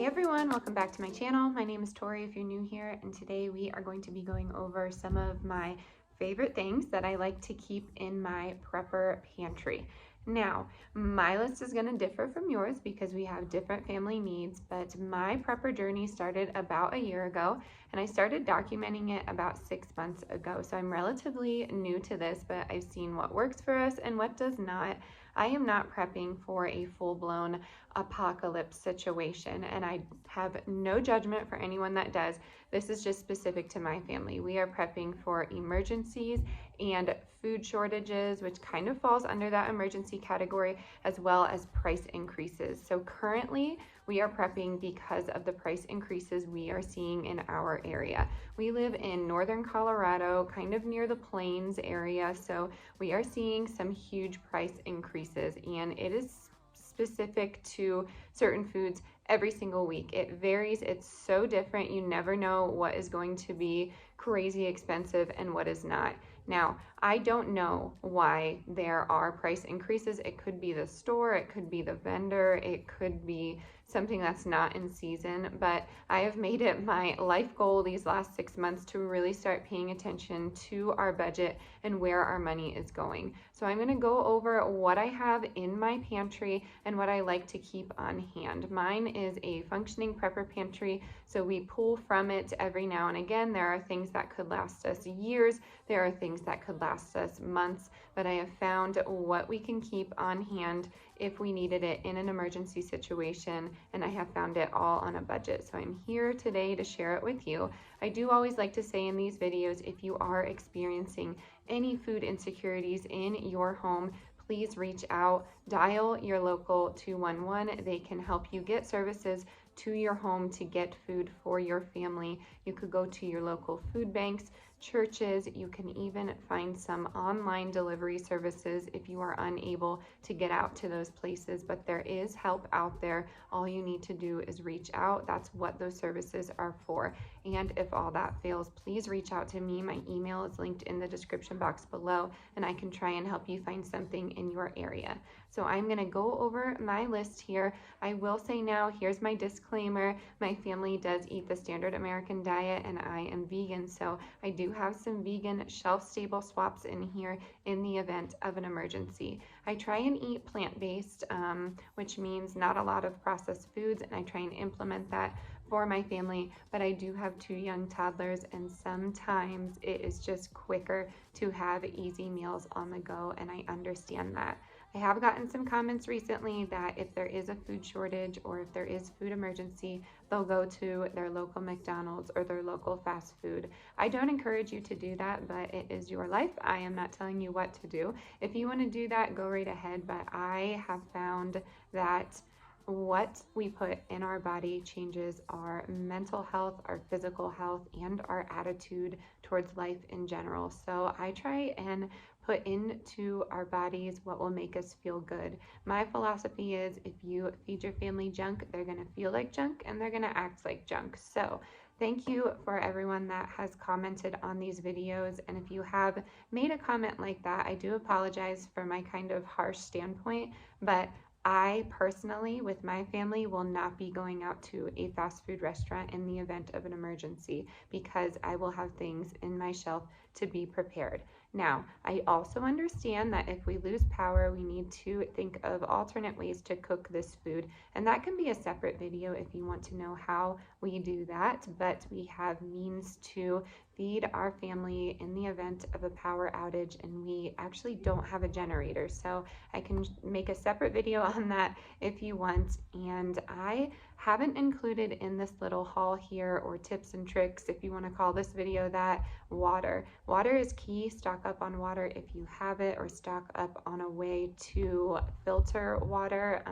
Hey everyone, welcome back to my channel. My name is Tori if you're new here, and today we are going to be going over some of my favorite things that I like to keep in my prepper pantry. Now, my list is going to differ from yours because we have different family needs, but my prepper journey started about a year ago, and I started documenting it about 6 months ago. So I'm relatively new to this, but I've seen what works for us and what does not. I am not prepping for a full-blown apocalypse situation, and I have no judgment for anyone that does. This is just specific to my family. We are prepping for emergencies and food shortages, which kind of falls under that emergency category, as well as price increases. So currently we are prepping because of the price increases we are seeing in our area. We live in northern Colorado, kind of near the plains area, so we are seeing some huge price increases, and it is specific to certain foods every single week. It varies. It's so different. You never know what is going to be crazy expensive and what is not. Now, I don't know why there are price increases. It could be the store, it could be the vendor, it could be something that's not in season, but I have made it my life goal these last 6 months to really start paying attention to our budget and where our money is going. So I'm going to go over what I have in my pantry and what I like to keep on hand. Mine is a functioning prepper pantry, so we pull from it every now and again. There are things that could last us years, there are things that could last us months, but I have found what we can keep on hand if we needed it in an emergency situation, and I have found it all on a budget. So I'm here today to share it with you. I do always like to say in these videos, if you are experiencing any food insecurities in your home, please reach out, dial your local 211. They can help you get services to your home to get food for your family. You could go to your local food banks, churches. You can even find some online delivery services if you are unable to get out to those places, but there is help out there. All you need to do is reach out. That's what those services are for. And if all that fails, please reach out to me. My email is linked in the description box below, and I can try and help you find something in your area. So I'm going to go over my list here. I will say now, here's my disclaimer. My family does eat the standard American diet, and I am vegan, so I do have some vegan shelf-stable swaps in here in the event of an emergency. I try and eat plant-based, which means not a lot of processed foods, and I try and implement that for my family, but I do have 2 young toddlers, and sometimes it is just quicker to have easy meals on the go, and I understand that. I have gotten some comments recently that if there is a food shortage or if there is food emergency, they'll go to their local McDonald's or their local fast food. I don't encourage you to do that, but it is your life. I am not telling you what to do. If you want to do that, go right ahead, but I have found that what we put in our body changes our mental health, our physical health, and our attitude towards life in general. So I try and put into our bodies what will make us feel good. My philosophy is if you feed your family junk, they're going to feel like junk and they're going to act like junk. So thank you for everyone that has commented on these videos. And if you have made a comment like that, I do apologize for my kind of harsh standpoint, but I personally, with my family, will not be going out to a fast food restaurant in the event of an emergency because I will have things in my shelf to be prepared. Now, I also understand that if we lose power, we need to think of alternate ways to cook this food, and that can be a separate video if you want to know how we do that, but we have means to feed our family in the event of a power outage, and we actually don't have a generator, so I can make a separate video on that if you want. And I haven't included in this little haul here, or tips and tricks, if you want to call this video that, water. Water is key. Stock up on water if you have it, or stock up on a way to filter water.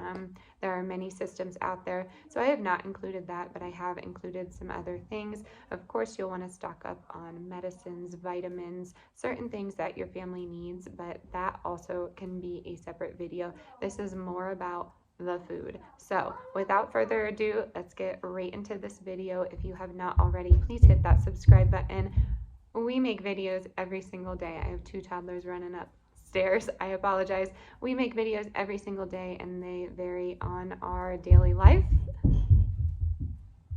There are many systems out there, so I have not included that, but I have included some other things. Of course, you'll want to stock up on medicines, vitamins, certain things that your family needs, but that also can be a separate video. This is more about the food. So without further ado, let's get right into this video. If you have not already, please hit that subscribe button. We make videos every single day. I have 2 toddlers running upstairs. I apologize. We make videos every single day, and they vary on our daily life.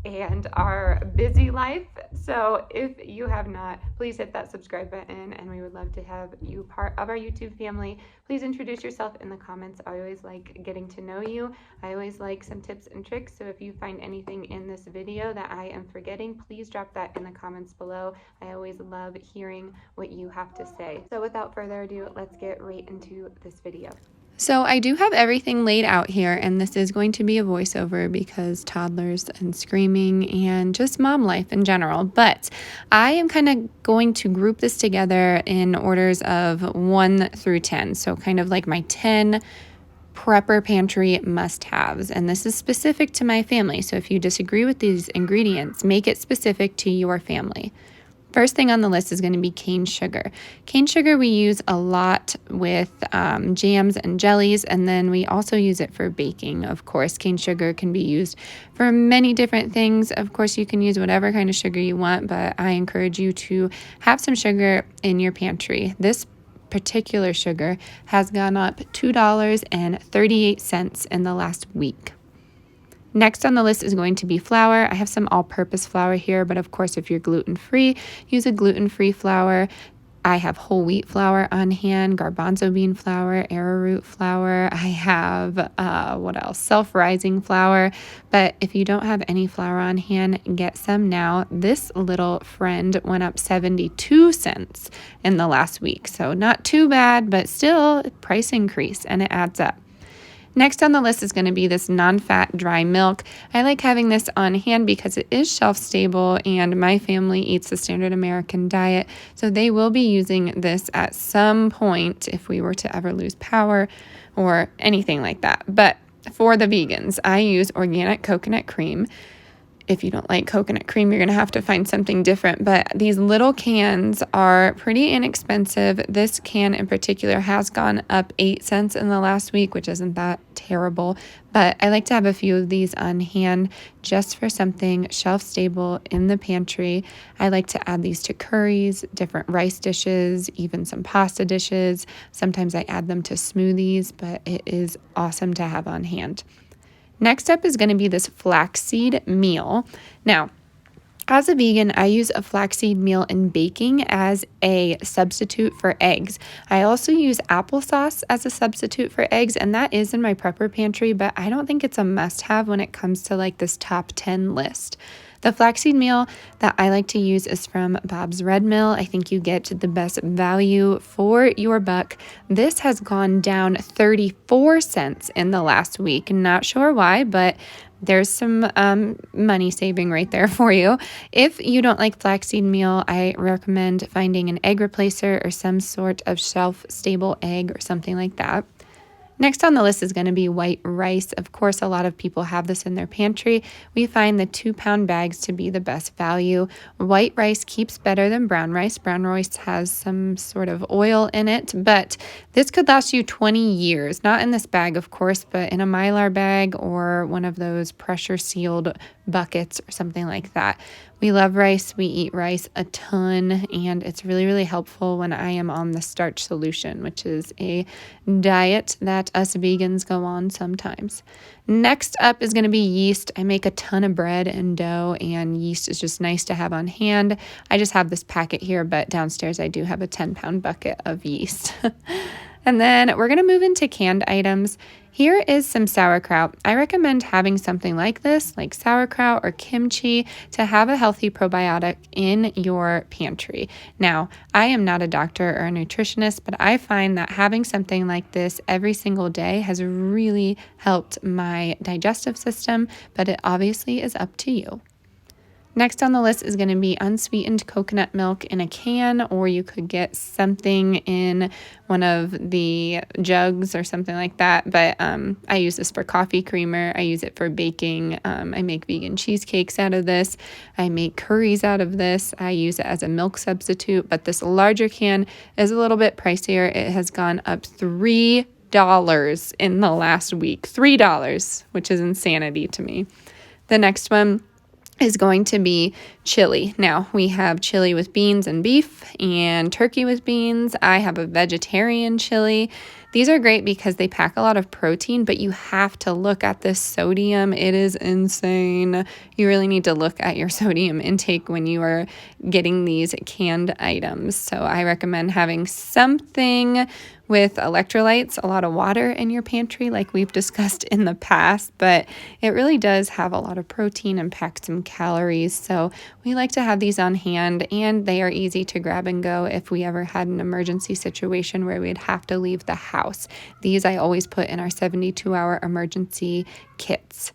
and our busy life. So if you have not, please hit that subscribe button, and we would love to have you part of our YouTube family. Please introduce yourself in the comments. I always like getting to know you. I always like some tips and tricks. So if you find anything in this video that I am forgetting, please drop that in the comments below. I always love hearing what you have to say. So without further ado, let's get right into this video. So I do have everything laid out here, and this is going to be a voiceover because toddlers and screaming and just mom life in general. But I am kind of going to group this together in orders of 1 through 10. So kind of like my 10 prepper pantry must-haves, and this is specific to my family. So if you disagree with these ingredients, make it specific to your family. First thing on the list is going to be cane sugar. Cane sugar we use a lot with jams and jellies, and then we also use it for baking. Of course, cane sugar can be used for many different things. Of course, you can use whatever kind of sugar you want, but I encourage you to have some sugar in your pantry. This particular sugar has gone up $2.38 in the last week. Next on the list is going to be flour. I have some all-purpose flour here, but of course, if you're gluten-free, use a gluten-free flour. I have whole wheat flour on hand, garbanzo bean flour, arrowroot flour. I have, what else? Self-rising flour. But if you don't have any flour on hand, get some now. This little friend went up 72 cents in the last week. So not too bad, but still price increase, and it adds up. Next on the list is going to be this non-fat dry milk. I like having this on hand because it is shelf stable, and my family eats the standard American diet, so they will be using this at some point if we were to ever lose power or anything like that. But for the vegans, I use organic coconut cream. If you don't like coconut cream, you're going to have to find something different. But these little cans are pretty inexpensive. This can in particular has gone up 8 cents in the last week, which isn't that terrible. But I like to have a few of these on hand just for something shelf stable in the pantry. I like to add these to curries, different rice dishes, even some pasta dishes. Sometimes I add them to smoothies, but it is awesome to have on hand. Next up is going to be this flaxseed meal. Now, as a vegan, I use a flaxseed meal in baking as a substitute for eggs. I also use applesauce as a substitute for eggs, and that is in my prepper pantry, but I don't think it's a must-have when it comes to like this top 10 list. The flaxseed meal that I like to use is from Bob's Red Mill. I think you get the best value for your buck. This has gone down 34 cents in the last week. Not sure why, but there's some money saving right there for you. If you don't like flaxseed meal, I recommend finding an egg replacer or some sort of shelf-stable egg or something like that. Next on the list is going to be white rice. Of course, a lot of people have this in their pantry. We find the 2-pound bags to be the best value. White rice keeps better than brown rice. Brown rice has some sort of oil in it, but this could last you 20 years. Not in this bag, of course, but in a Mylar bag or one of those pressure-sealed buckets or something like that. We love rice. We eat rice a ton, and it's really, really helpful when I am on the starch solution, which is a diet that us vegans go on sometimes. Next up is going to be yeast. I make a ton of bread and dough, and yeast is just nice to have on hand. I just have this packet here, but downstairs I do have a 10-pound bucket of yeast. And then we're going to move into canned items. Here is some sauerkraut. I recommend having something like this, like sauerkraut or kimchi, to have a healthy probiotic in your pantry. Now, I am not a doctor or a nutritionist, but I find that having something like this every single day has really helped my digestive system, but it obviously is up to you. Next on the list is going to be unsweetened coconut milk in a can, or you could get something in one of the jugs or something like that. But I use this for coffee creamer. I use it for baking. I make vegan cheesecakes out of this. I make curries out of this. I use it as a milk substitute, but this larger can is a little bit pricier. It has gone up $3 in the last week. $3, which is insanity to me. The next one is going to be chili. Now, we have chili with beans and beef and turkey with beans. I have a vegetarian chili. These are great because they pack a lot of protein, but you have to look at this sodium. It is insane. You really need to look at your sodium intake when you are getting these canned items. So I recommend having something with electrolytes, a lot of water in your pantry like we've discussed in the past, but it really does have a lot of protein and pack some calories. So we like to have these on hand, and they are easy to grab and go if we ever had an emergency situation where we'd have to leave the house. These I always put in our 72-hour emergency kits.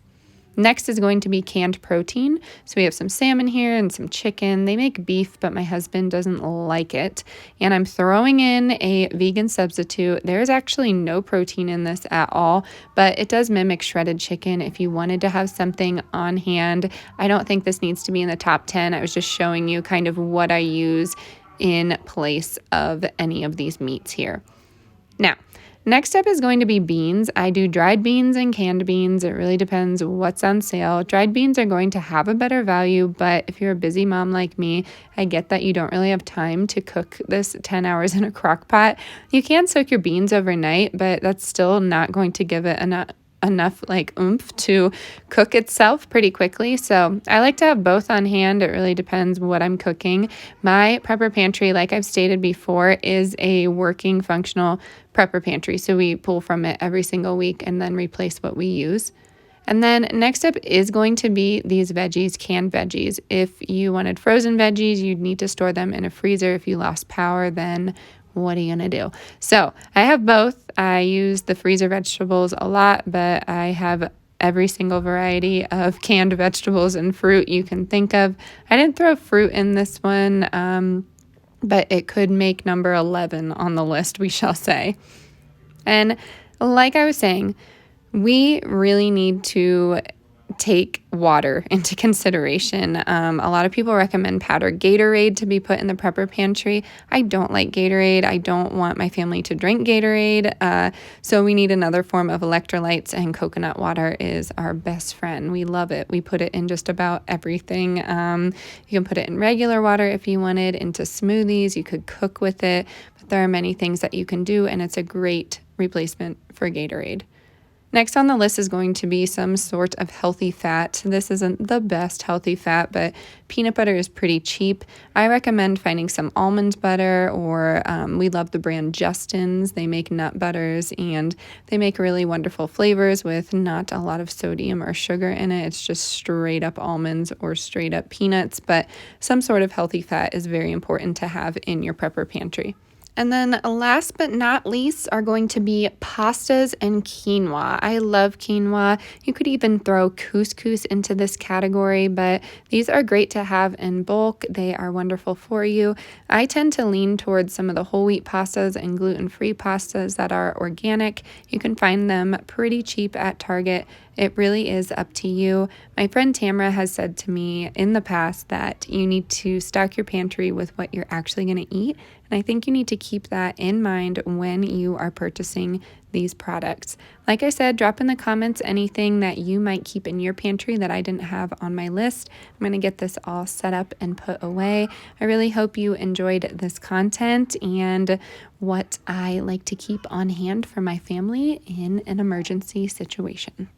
Next is going to be canned protein. So we have some salmon here and some chicken. They make beef, but my husband doesn't like it. And I'm throwing in a vegan substitute. There's actually no protein in this at all, but it does mimic shredded chicken if you wanted to have something on hand. I don't think this needs to be in the top 10. I was just showing you kind of what I use in place of any of these meats here. Now, next up is going to be beans. I do dried beans and canned beans. It really depends what's on sale. Dried beans are going to have a better value, but if you're a busy mom like me, I get that you don't really have time to cook this 10 hours in a crock pot. You can soak your beans overnight, but that's still not going to give it enough like oomph to cook itself pretty quickly. So I like to have both on hand. It really depends what I'm cooking. My prepper pantry, like I've stated before, is a working functional prepper pantry. So we pull from it every single week and then replace what we use. And then next up is going to be these veggies, canned veggies. If you wanted frozen veggies, you'd need to store them in a freezer. If you lost power, then what are you going to do? So I have both. I use the freezer vegetables a lot, but I have every single variety of canned vegetables and fruit you can think of. I didn't throw fruit in this one, but it could make number 11 on the list, we shall say. And like I was saying, we really need to take water into consideration. A lot of people recommend powdered Gatorade to be put in the prepper pantry. I don't like Gatorade. I don't want my family to drink Gatorade. So we need another form of electrolytes, and coconut water is our best friend. We love it. We put it in just about everything. You can put it in regular water if you wanted, into smoothies. You could cook with it, but there are many things that you can do, and it's a great replacement for Gatorade. Next on the list is going to be some sort of healthy fat. This isn't the best healthy fat, but peanut butter is pretty cheap. I recommend finding some almond butter, or we love the brand Justin's. They make nut butters, and they make really wonderful flavors with not a lot of sodium or sugar in it. It's just straight up almonds or straight up peanuts, but some sort of healthy fat is very important to have in your prepper pantry. And then last but not least are going to be pastas and quinoa. I love quinoa. You could even throw couscous into this category, but these are great to have in bulk. They are wonderful for you. I tend to lean towards some of the whole wheat pastas and gluten-free pastas that are organic. You can find them pretty cheap at Target. It really is up to you. My friend Tamara has said to me in the past that you need to stock your pantry with what you're actually going to eat. And I think you need to keep that in mind when you are purchasing these products. Like I said, drop in the comments anything that you might keep in your pantry that I didn't have on my list. I'm going to get this all set up and put away. I really hope you enjoyed this content and what I like to keep on hand for my family in an emergency situation.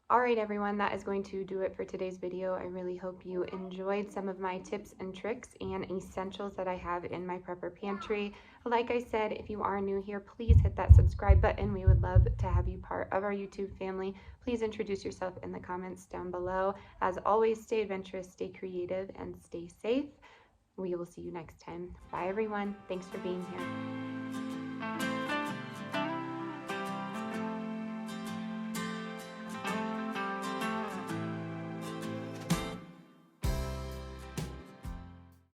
All right, everyone, that is going to do it for today's video. I really hope you enjoyed some of my tips and tricks and essentials that I have in my prepper pantry. Like I said, if you are new here, please hit that subscribe button. We would love to have you part of our YouTube family. Please introduce yourself in the comments down below. As always, stay adventurous, stay creative, and stay safe. We will see you next time. Bye, everyone. Thanks for being here.